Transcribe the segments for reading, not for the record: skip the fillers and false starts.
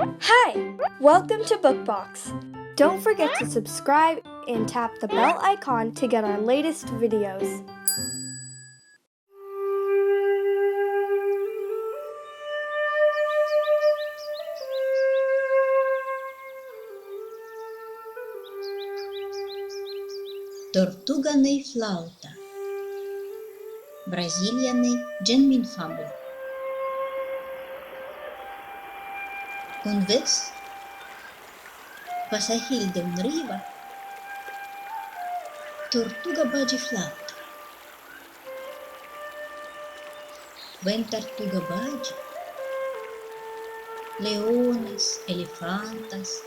Hi! Welcome to Bookbox. Don't forget to subscribe and tap the bell icon to get our latest videos. Tortuga-nei flauta. Brazilianei genminfabula. Un vez, passahil de un riva, tortuga bagi flauta. Ven tortuga bagi, leones, elefantas,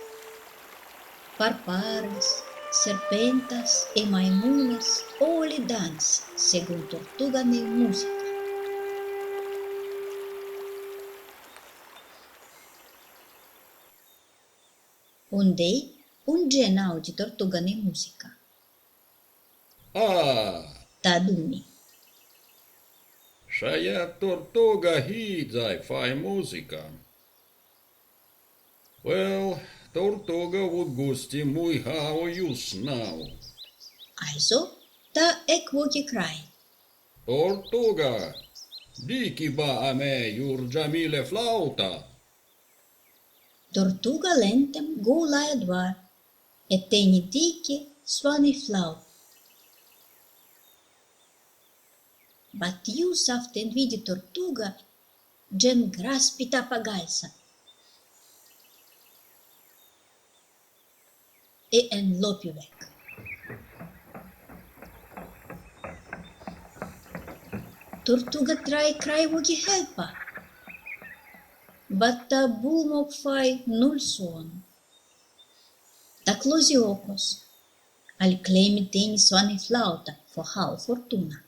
parparas, serpentas e maimunas ole dança según tortuga-nei música. Ondei un genau de tortuga-nei música. Taduni. Šajā tortuga hīdzai fai música. Well, tortuga would gusti muy hao jus now. Also, ta ekvoki crai. Tortuga, diki ba a me jurgiamile flauta. Tortuga lentem gulaja dvar, et teni diki svani flau. Bat jūs aften vidi tortuga, gen graspita pagaisa. E en lopi vek. Tortuga trai crai vogi helpa. But ta bulmok fai nul suon. Ta closi ocos, al claimi teni svani flauta, for hau fortuna.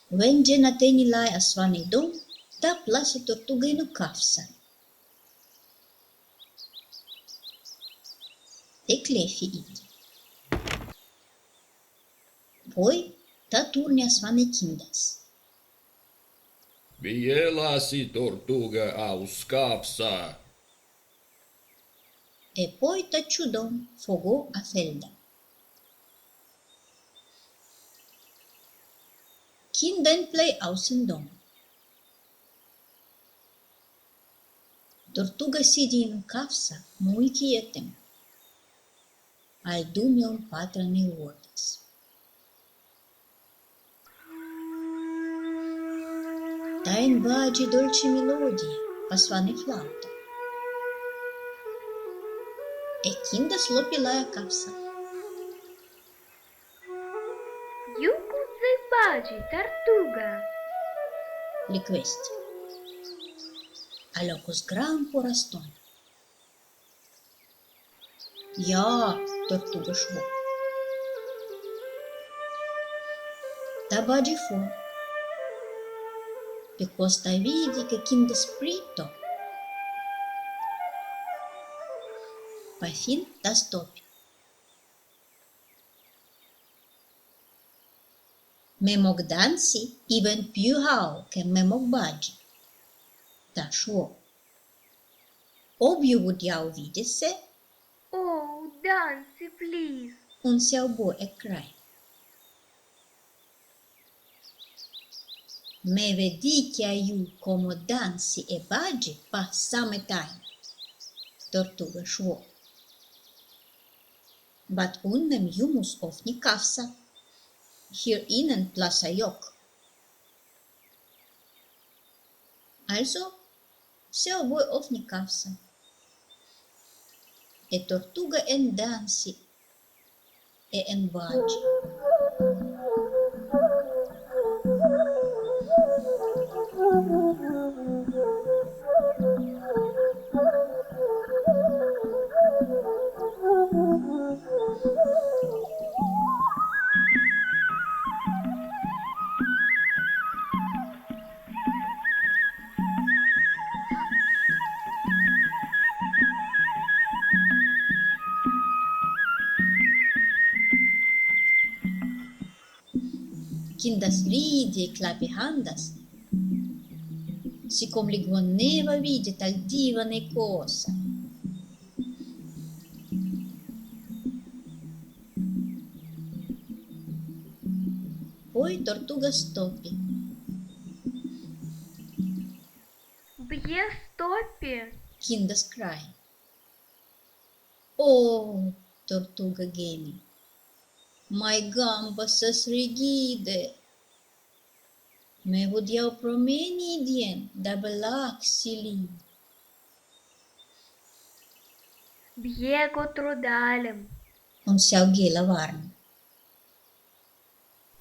When gena teni lai a svani dom, ta plasa tortuga inu kafsa. E clefi idi. Poi ta turni a svani kindas. Vielasi tortuga au skapsa. E poi ta ciudom fogo a felda. Kinden play ausen dom. Tortuga sidi in kafsa muy quietem. Al dumion patra ne uotas. Ta in bagi dolci melodie, pasvane flauta. E kindas lopi laia kafsa. Jukuzai bagi, tartuga. Liquesti. Alocos gran poraston. Ja, tortuga švo. Ta bagi fu. Because ta vidi che kindas prito. Pa fin ta stopi. Me mog dansi even più hao che me mog bagi. Ta švo. Obiu vudiau videse, Oh, dansi, please. un siaubo e crai. Me vedi che aiu como dansi e bagi pa same time. Tortuga švo. But unnem jumus ofni kafsa. Hier innen plasa jok. Also, siaubo ofni kafsa. E tortuga en dansi e en bagi. Kindas ridi e clapi handas. siccome l'iguaneva vide tal divane cosa. Poi tortuga Stoppi. Б'є Стопі. Kindas cry. Oh, tortuga Gemi. My gambas as rigide. Me vodiau promenidien da belac sili. Б'є котрудалем. On se aughe la varna.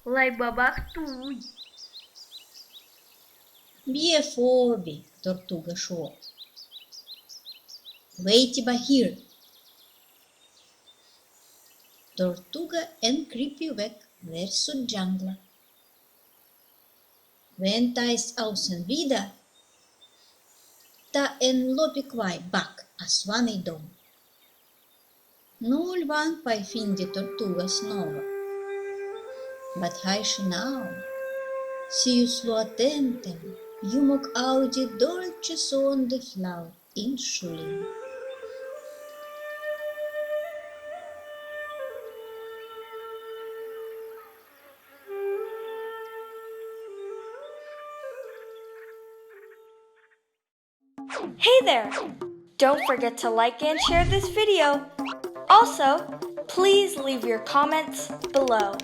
Лай бабахтуй. Bie fobi, tortuga show. Wait by here. Tortuga en krypi weg verso jungla. Ventais ausen vida, ta en lopi quai back a svanidom. Nul van pai fin de tortugas nova. But haish now, sius lo attentem, iumoc audi dolce son de flau in shulin. Hey there! Don't forget to like and share this video. Also, please leave your comments below.